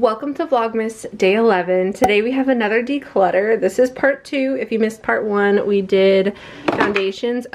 Welcome to Vlogmas Day 11. Today we have another declutter. This is part 2. If you missed part 1, we did foundations.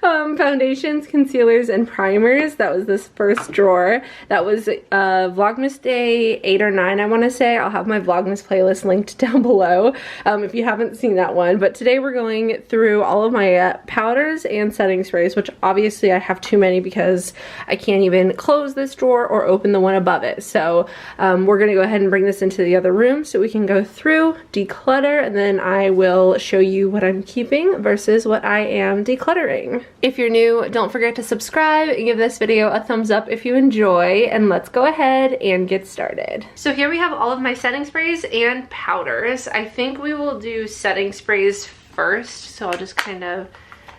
Foundations, concealers, and primers. That was this first drawer. That was Vlogmas Day 8 or 9, I want to say. I'll have my Vlogmas playlist linked down below if you haven't seen that one. But today we're going through all of my powders and setting sprays, which obviously I have too many because I can't even close this drawer or open the one above it. So we're going to go ahead and bring this into the other room so we can go through, declutter, and then I will show you what I'm keeping versus what I am decluttering. If you're new, don't forget to subscribe and give this video a thumbs up if you enjoy, and let's go ahead and get started. So here we have all of my setting sprays and powders. I think we will do setting sprays first, so I'll just kind of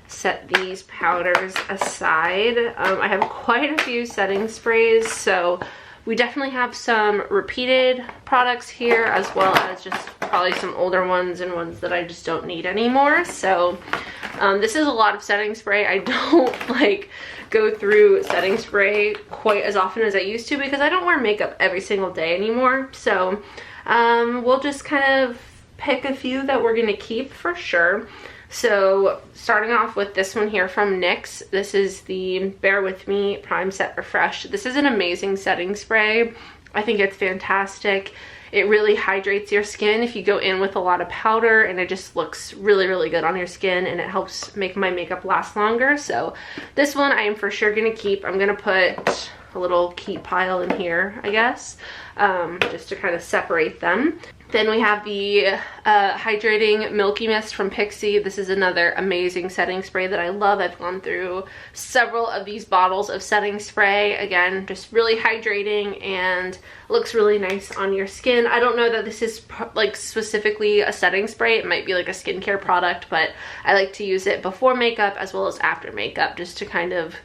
set these powders aside. I have quite a few setting sprays, so we definitely have some repeated products here, as well as just probably some older ones and ones that I just don't need anymore. So this is a lot of setting spray. I don't like go through setting spray quite as often as I used to because I don't wear makeup every single day anymore. So we'll just kind of pick a few that we're gonna keep for sure. So starting off with this one here from NYX. This is the Bear With Me Prime Set Refresh. This is an amazing setting spray. I think it's fantastic. It really hydrates your skin if you go in with a lot of powder, and it just looks really, really good on your skin, and it helps make my makeup last longer. So this one I am for sure gonna keep. I'm gonna put a little keep pile in here, I guess, just to kind of separate them. Then we have the Hydrating Milky Mist from Pixi. This is another amazing setting spray that I love. I've gone through several of these bottles of setting spray. Again, just really hydrating and looks really nice on your skin. I don't know that this is like specifically a setting spray. It might be like a skincare product, but I like to use it before makeup as well as after makeup, just to kind of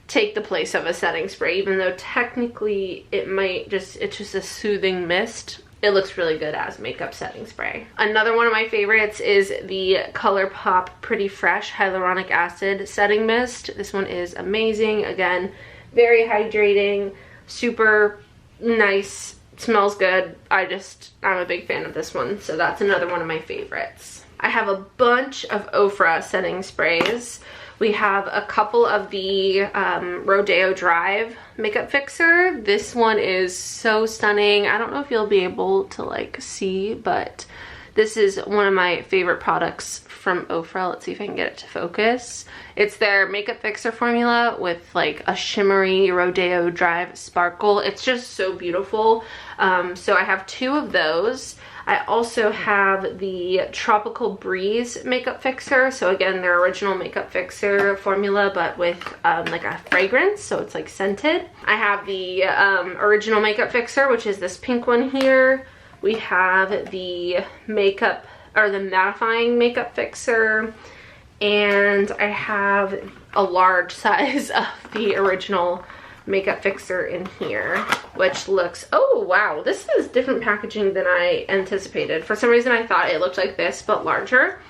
take the place of a setting spray, even though technically it's just a soothing mist. It looks really good as makeup setting spray. Another one of my favorites is the ColourPop Pretty Fresh Hyaluronic Acid Setting Mist. This one is amazing. Again, very hydrating, super nice, smells good. I'm a big fan of this one, so that's another one of my favorites. I have a bunch of Ofra setting sprays. We have a couple of the Rodeo Drive makeup fixer. This one is so stunning. I don't know if you'll be able to like see, but this is one of my favorite products from Ofra. Let's see if I can get it to focus. It's their makeup fixer formula with like a shimmery Rodeo Drive sparkle. It's just so beautiful. So I have 2 of those. I also have the Tropical Breeze makeup fixer. So again, their original makeup fixer formula, but with like a fragrance, so it's like scented. I have the original makeup fixer, which is this pink one here. We have the makeup, or the mattifying makeup fixer, and I have a large size of the original makeup fixer in here, which looks, oh wow, this is different packaging than I anticipated. For some reason I thought it looked like this but larger.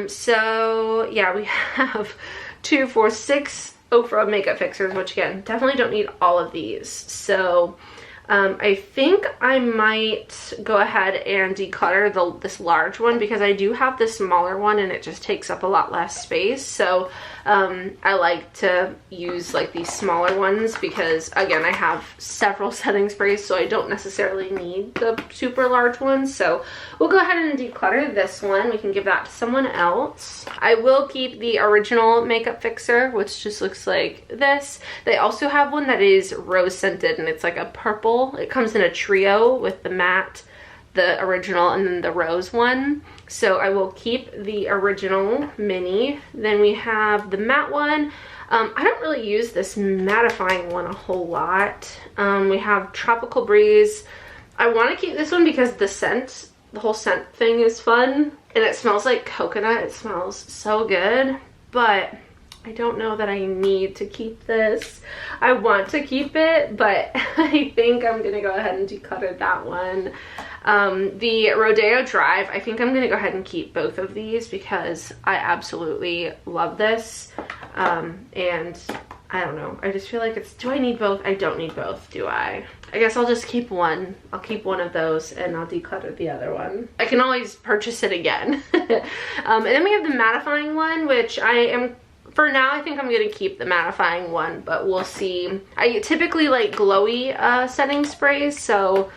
So yeah, we have 2, 4, 6 Ofra makeup fixers, which again, definitely don't need all of these. So I think I might go ahead and declutter this large one because I do have this smaller one and it just takes up a lot less space. So I like to use like these smaller ones because again, I have several setting sprays, so I don't necessarily need the super large ones. So we'll go ahead and declutter this one. We can give that to someone else. I will keep the original makeup fixer, which just looks like this. They also have one that is rose scented and it's like a purple. It comes in a trio with the matte, the original, and then the rose one. So I will keep the original mini. Then we have the matte one. I don't really use this mattifying one a whole lot. We have Tropical Breeze. I want to keep this one because the whole scent thing is fun. And it smells like coconut. It smells so good. But I don't know that I need to keep this. I want to keep it, but I think I'm gonna go ahead and declutter that one. The Rodeo Drive, I think I'm gonna go ahead and keep both of these because I absolutely love this. And I don't know, I just feel like do I need both? I don't need both, do I? I guess I'll just keep one. I'll keep one of those and I'll declutter the other one. I can always purchase it again. And then we have the mattifying one, which for now, I think I'm gonna keep the mattifying one, but we'll see. I typically like glowy setting sprays, so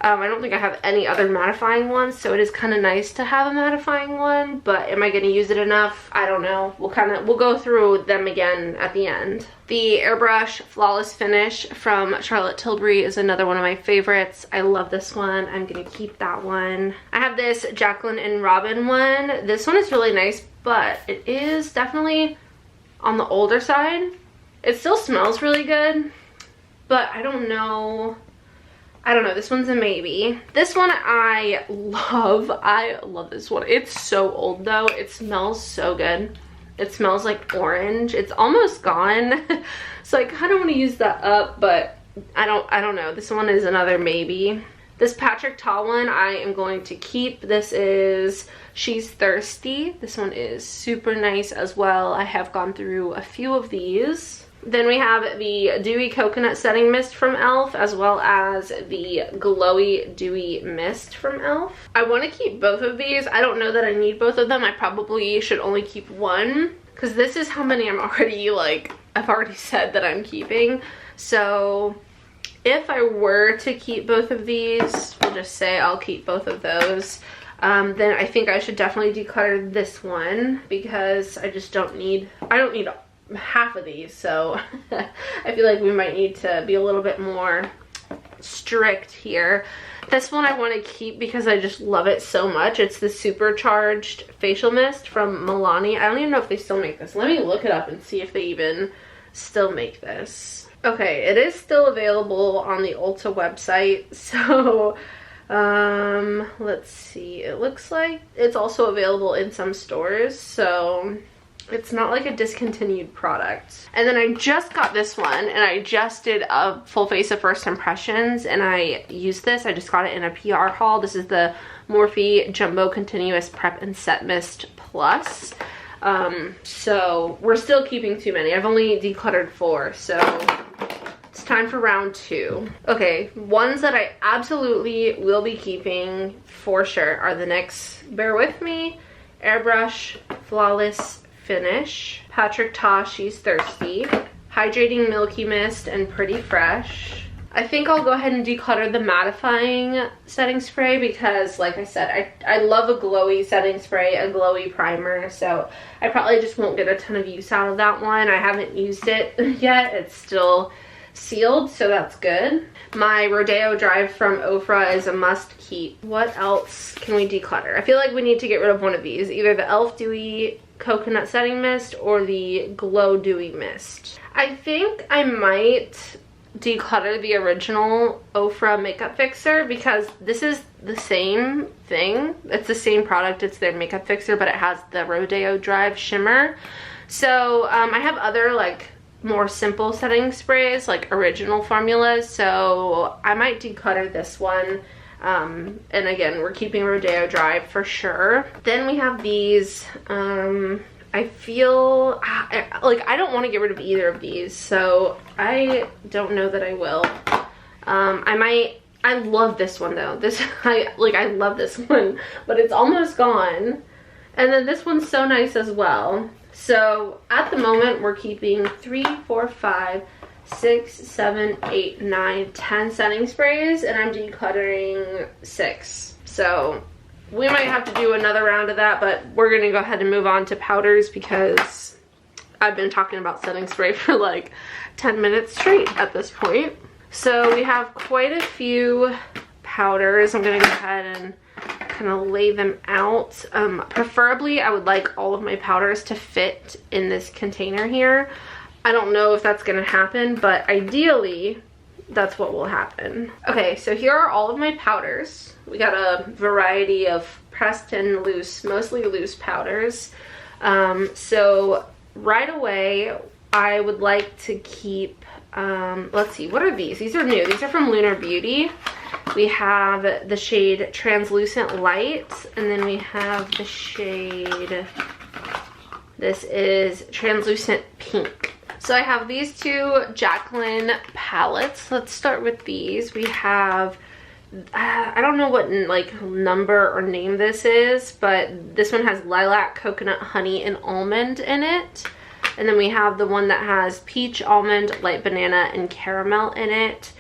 I don't think I have any other mattifying ones, so it is kind of nice to have a mattifying one, but am I gonna use it enough? I don't know. We'll go through them again at the end. The Airbrush Flawless Finish from Charlotte Tilbury is another one of my favorites. I love this one. I'm gonna keep that one. I have this Jacqueline and Robin one. This one is really nice, but it is definitely on the older side. It still smells really good, but I don't know, this one's a maybe. This one I love this one. It's so old though. It smells so good. It smells like orange. It's almost gone. So I kind of want to use that up, but I don't know. This one is another maybe. This Patrick Ta one I am going to keep. This is She's Thirsty. This one is super nice as well. I have gone through a few of these. Then we have the Dewy Coconut Setting Mist from e.l.f. as well as the Glowy Dewy Mist from e.l.f. I want to keep both of these. I don't know that I need both of them. I probably should only keep one because this is how many I've already said that I'm keeping. So if I were to keep both of these, we'll just say I'll keep both of those. Then I think I should definitely declutter this one because I don't need half of these, so I feel like we might need to be a little bit more strict here. This one I want to keep because I just love it so much. It's the Supercharged Facial Mist from Milani. I don't even know if they still make this. Let me look it up and see if they even still make this. Okay, it is still available on the Ulta website, so let's see. It looks like it's also available in some stores, so it's not like a discontinued product. And then I just got this one and I just did a full face of first impressions and I used this. I just got it in a PR haul. This is the Morphe Jumbo Continuous Prep and Set Mist Plus. So we're still keeping too many. I've only decluttered 4, so it's time for round 2. Okay, ones that I absolutely will be keeping for sure are the next, bear with me, Airbrush Flawless Finish, Patrick Ta She's Thirsty, Hydrating Milky Mist, and Pretty Fresh. I think I'll go ahead and declutter the mattifying setting spray because, like I said, I love a glowy setting spray, a glowy primer, so I probably just won't get a ton of use out of that one. I haven't used it yet. It's still sealed, so that's good. My Rodeo Drive from Ofra is a must keep. What else can we declutter? I feel like we need to get rid of one of these, either the e.l.f. Dewy Coconut Setting Mist or the Glow Dewy Mist. I think I might declutter the original Ofra makeup fixer because this is the same thing. It's the same product. It's their makeup fixer, but it has the Rodeo Drive shimmer. So I have other like more simple setting sprays, like original formulas, so I might declutter this one. And again, we're keeping Rodeo Drive for sure. Then we have these, I feel like I don't want to get rid of either of these, so I don't know that I will. I love this one though. I love this one, but it's almost gone. And then this one's so nice as well. So at the moment we're keeping 3, 4, 5, 6, 7, 8, 9, 10 setting sprays, and I'm decluttering 6. So we might have to do another round of that, but we're gonna go ahead and move on to powders because I've been talking about setting spray for like 10 minutes straight at this point. So we have quite a few powders. I'm gonna go ahead and kind of lay them out. Preferably I would like all of my powders to fit in this container here. I don't know if that's gonna happen, but ideally that's what will happen. Okay, so here are all of my powders. We got a variety of pressed and loose, mostly loose powders. So right away I would like to keep, let's see, what are these? These are new. These are from Lunar Beauty. We have the shade Translucent Light, and then we have the shade, this is Translucent Pink. So I have these two Jacqueline palettes. Let's start with these. We have, I don't know what like number or name this is, but this one has lilac, coconut, honey, and almond in it. And then we have the one that has peach, almond, light banana, and caramel in it.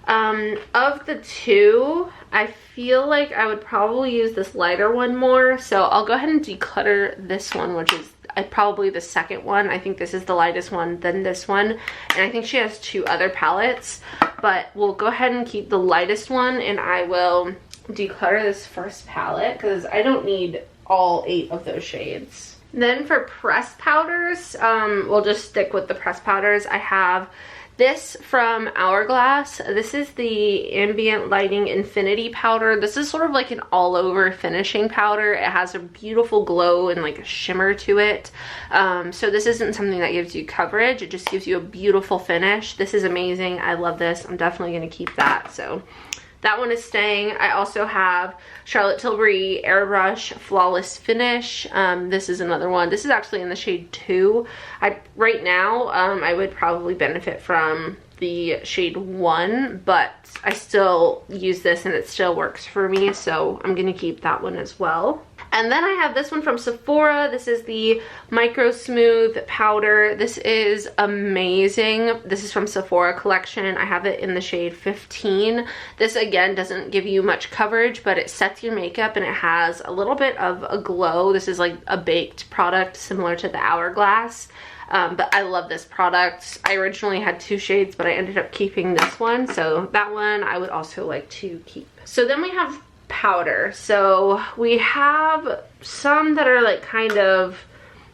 Of the two, I feel like I would probably use this lighter one more. So I'll go ahead and declutter this one, which is probably the second one. I think this is the lightest one than this one. And I think she has two other palettes. But we'll go ahead and keep the lightest one, and I will declutter this first palette because I don't need all 8 of those shades. Then for pressed powders, we'll just stick with the pressed powders. I have this from Hourglass. This is the Ambient Lighting Infinity powder. This is sort of like an all-over finishing powder. It has a beautiful glow and like a shimmer to it. So this isn't something that gives you coverage. It just gives you a beautiful finish. This is amazing. I love this. I'm definitely going to keep that. So that one is staying. I also have Charlotte Tilbury Airbrush Flawless Finish. This is another one. This is actually in the shade 2. Right now, I would probably benefit from the shade 1, but I still use this and it still works for me, so I'm going to keep that one as well. And then I have this one from Sephora. This is the Micro Smooth Powder. This is amazing. This is from Sephora collection. I have it in the shade 15. This again doesn't give you much coverage, but it sets your makeup and it has a little bit of a glow. This is like a baked product similar to the Hourglass. But I love this product. I originally had 2 shades, but I ended up keeping this one. So that one I would also like to keep. So then we have powder. So we have some that are like kind of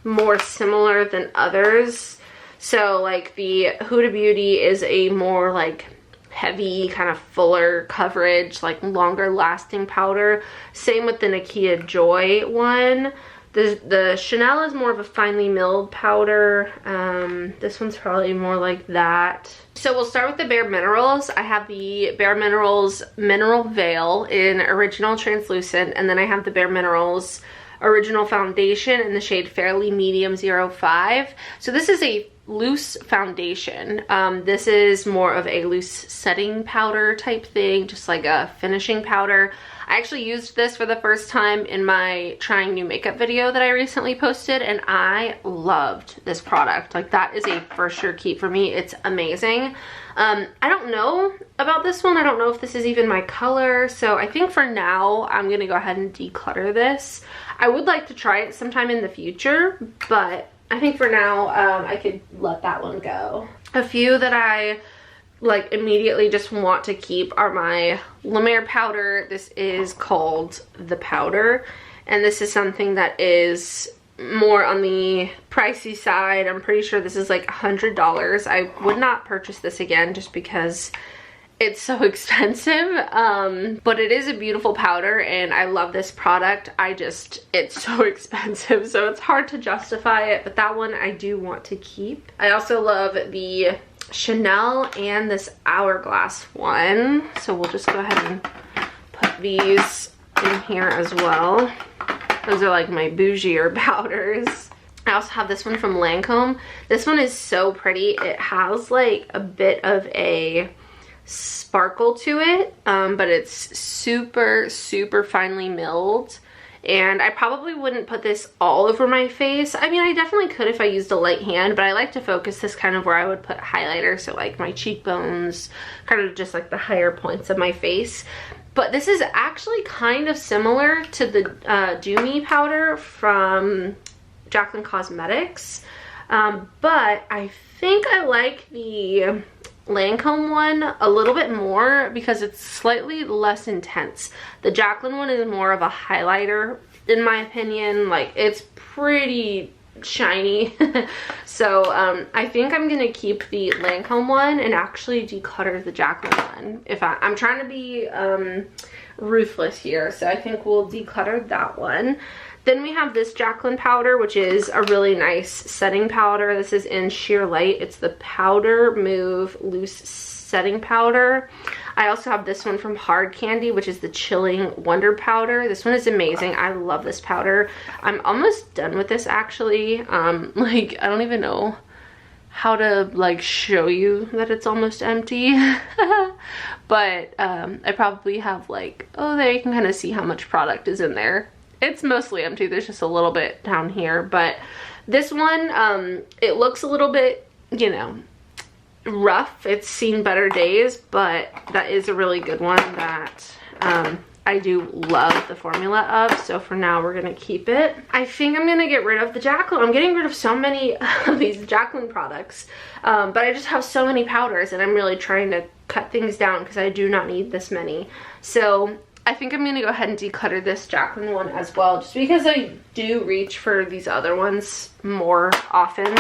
more similar than others. So like the Huda Beauty is a more like heavy, kind of fuller coverage, like longer lasting powder. Same with the Nakia Joy one. The Chanel is more of a finely milled powder. This one's probably more like that. So we'll start with the Bare Minerals. I have the Bare Minerals Mineral Veil in Original Translucent, and then I have the Bare Minerals Original Foundation in the shade Fairly Medium 05. So this is a loose foundation. This is more of a loose setting powder type thing, just like a finishing powder. I actually used this for the first time in my trying new makeup video that I recently posted, and I loved this product. Like, that is a for sure keep for me. It's amazing. I don't know about this one. I don't know if this is even my color, so I think for now I'm gonna go ahead and declutter this. I would like to try it sometime in the future, but I think for now I could let that one go. A few that I like immediately just want to keep are my La Mer powder. This is called The Powder, and this is something that is more on the pricey side. I'm pretty sure this is like $100. I would not purchase this again just because it's so expensive, but it is a beautiful powder and I love this product. It's so expensive, so it's hard to justify it, but that one I do want to keep. I also love the Chanel and this Hourglass one, so we'll just go ahead and put these in here as well. Those are like my bougier powders. I also have this one from Lancome. This one is so pretty. It has like a bit of a sparkle to it, but it's super finely milled, and I probably wouldn't put this all over my face. I mean, I definitely could if I used a light hand, but I like to focus this kind of where I would put highlighter, so like my cheekbones, kind of just like the higher points of my face. But this is actually kind of similar to the Do Me powder from Jaclyn Cosmetics, but I think I like the Lancome one a little bit more because it's slightly less intense. The Jaclyn one is more of a highlighter in my opinion. Like, it's pretty shiny. So I think I'm gonna keep the Lancome one and actually declutter the Jaclyn one. If I'm trying to be ruthless here, so I think we'll declutter that one. Then we have this Jaclyn powder, which is a really nice setting powder. This is in Sheer Light. It's the Powder Move Loose Setting Powder. I also have this one from Hard Candy, which is the Chilling Wonder Powder. This one is amazing. I love this powder. I'm almost done with this actually. Like, I don't even know how to like show you that it's almost empty. But I probably have like, oh, there you can kind of see how much product is in there. It's mostly empty. There's just a little bit down here. But this one, it looks a little bit, you know, rough. It's seen better days, but that is a really good one that I do love the formula of. So for now, we're gonna keep it. I think I'm gonna get rid of the Jaclyn. I'm getting rid of so many of these Jaclyn products, but I just have so many powders, and I'm really trying to cut things down because I do not need this many. So I think I'm gonna go ahead and declutter this Jaclyn one as well, just because I do reach for these other ones more often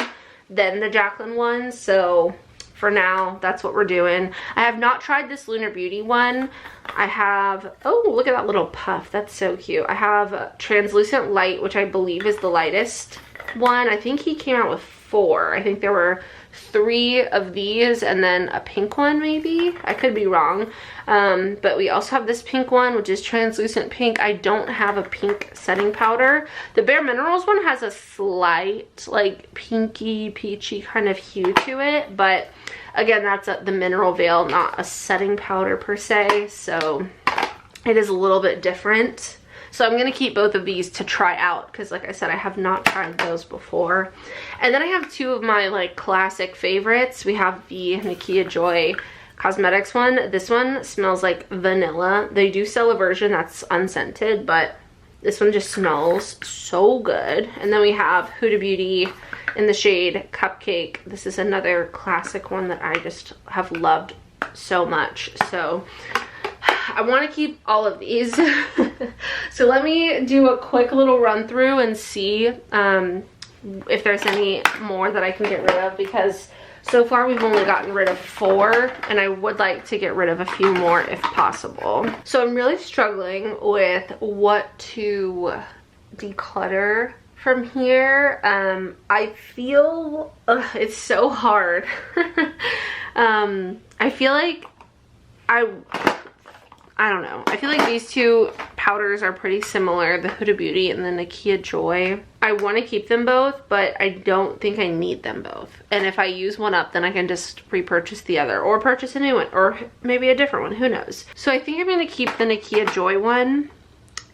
than the Jaclyn ones. So for now, that's what we're doing. I have not tried this Lunar Beauty one. I have, oh, look at that little puff. That's so cute. I have Translucent Light, which I believe is the lightest one. I think he came out with 4. I think there were 3 of these and then a pink one maybe. I could be wrong. But we also have this pink one, which is translucent pink. I don't have a pink setting powder. The Bare Minerals one has a slight like pinky peachy kind of hue to it, but again, that's the mineral veil, not a setting powder per se, so it is a little bit different. So I'm gonna keep both of these to try out because, like I said, I have not tried those before. And then I have 2 of my like classic favorites. We have the Nakia Joy Cosmetics one. This one smells like vanilla. They do sell a version that's unscented, but this one just smells so good. And then we have Huda Beauty in the shade Cupcake. This is another classic one that I just have loved so much. So I want to keep all of these. So let me do a quick little run through and see if there's any more that I can get rid of, because so far we've only gotten rid of 4 and I would like to get rid of a few more if possible. So I'm really struggling with what to declutter from here. I feel it's so hard. I feel like I don't know. I feel like these 2 powders are pretty similar, the Huda Beauty and the Nakia Joy. I want to keep them both, but I don't think I need them both. And if I use one up, then I can just repurchase the other or purchase a new one or maybe a different one. Who knows? So I think I'm going to keep the Nakia Joy one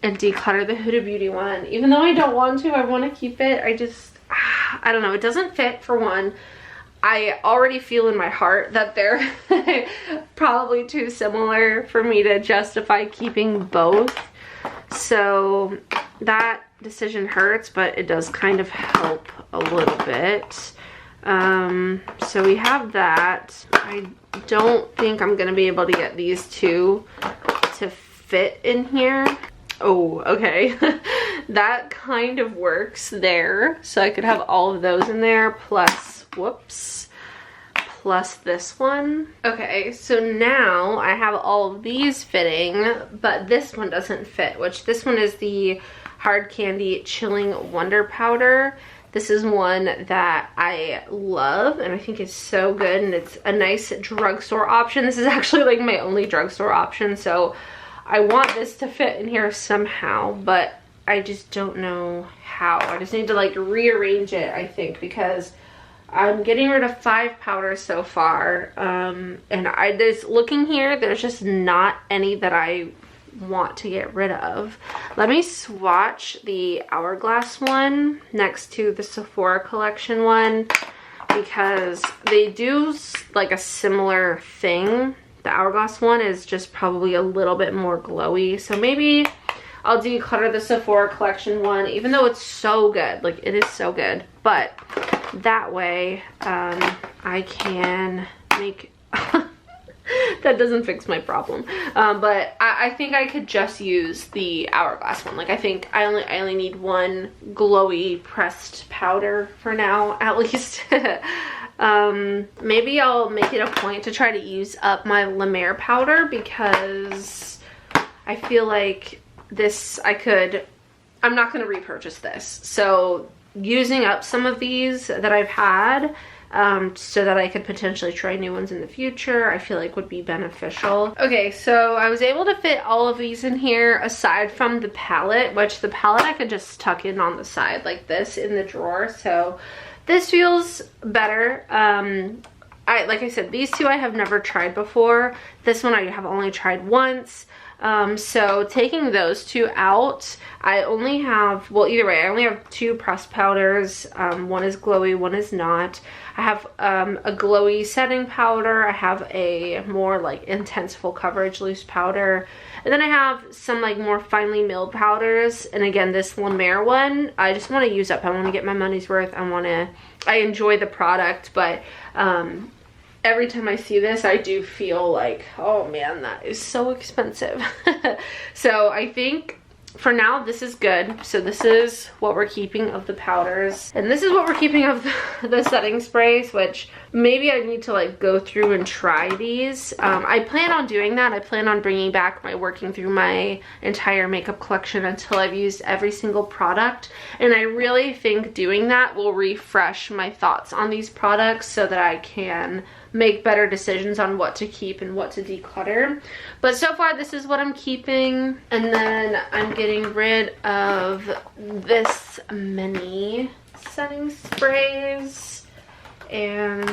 and declutter the Huda Beauty one. Even though I don't want to, I want to keep it. I don't know. It doesn't fit for one. I already feel in my heart that they're probably too similar for me to justify keeping both. So that decision hurts, but it does kind of help a little bit. So we have that. I don't think I'm going to be able to get these 2 to fit in here. Oh, okay. That kind of works there. So I could have all of those in there plus, whoops, plus this one. Okay, so now I have all of these fitting, but this one doesn't fit, which this one is the Hard Candy Chilling Wonder Powder. This is one that I love and I think is so good, and it's a nice drugstore option. This is actually like my only drugstore option, so I want this to fit in here somehow, but I just don't know how. I just need to like rearrange it, I think, because I'm getting rid of 5 powders so far. And there's looking here, there's just not any that I want to get rid of. Let me swatch the Hourglass one next to the Sephora collection one, because they do like a similar thing. The Hourglass one is just probably a little bit more glowy, so maybe I'll declutter the Sephora collection one, even though it's so good. Like, it is so good, but that way I can make that doesn't fix my problem, but I think I could just use the Hourglass one. Like, I think I only need one glowy pressed powder for now, at least. Maybe I'll make it a point to try to use up my La Mer powder, because I feel like this, I'm not going to repurchase this. So using up some of these that I've had, so that I could potentially try new ones in the future, I feel like would be beneficial. Okay, so I was able to fit all of these in here aside from the palette, which the palette I could just tuck in on the side like this in the drawer. So this feels better. Like I said, these two I have never tried before. This one I have only tried once. So taking those two out, I only have, well, either way, I only have 2 pressed powders. One is glowy, one is not. I have a glowy setting powder. I have a more like intense full coverage loose powder. And then I have some like more finely milled powders. And again, this La Mer one, I just want to use up. I want to get my money's worth. I enjoy the product, but every time I see this, I do feel like, oh man, that is so expensive. So I think for now, this is good. So this is what we're keeping of the powders. And this is what we're keeping of the setting sprays, which maybe I need to like go through and try these. I plan on doing that. I plan on bringing back working through my entire makeup collection until I've used every single product. And I really think doing that will refresh my thoughts on these products so that I can make better decisions on what to keep and what to declutter. But so far this is what I'm keeping, and then I'm getting rid of this many setting sprays and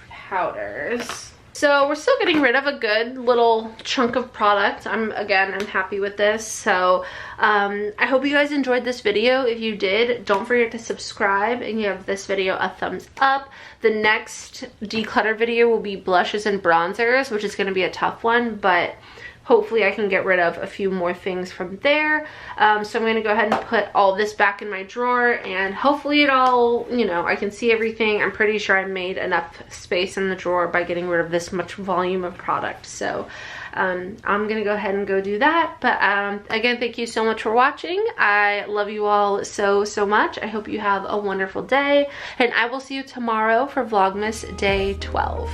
powders. So we're still getting rid of a good little chunk of product. I'm happy with this. So I hope you guys enjoyed this video. If you did, don't forget to subscribe and give this video a thumbs up. The next declutter video will be blushes and bronzers, which is going to be a tough one, but hopefully I can get rid of a few more things from there. So I'm going to go ahead and put all this back in my drawer, and hopefully it all, you know, I can see everything. I'm pretty sure I made enough space in the drawer by getting rid of this much volume of product. So I'm going to go ahead and go do that. But again, thank you so much for watching. I love you all so, so much. I hope you have a wonderful day, and I will see you tomorrow for Vlogmas Day 12.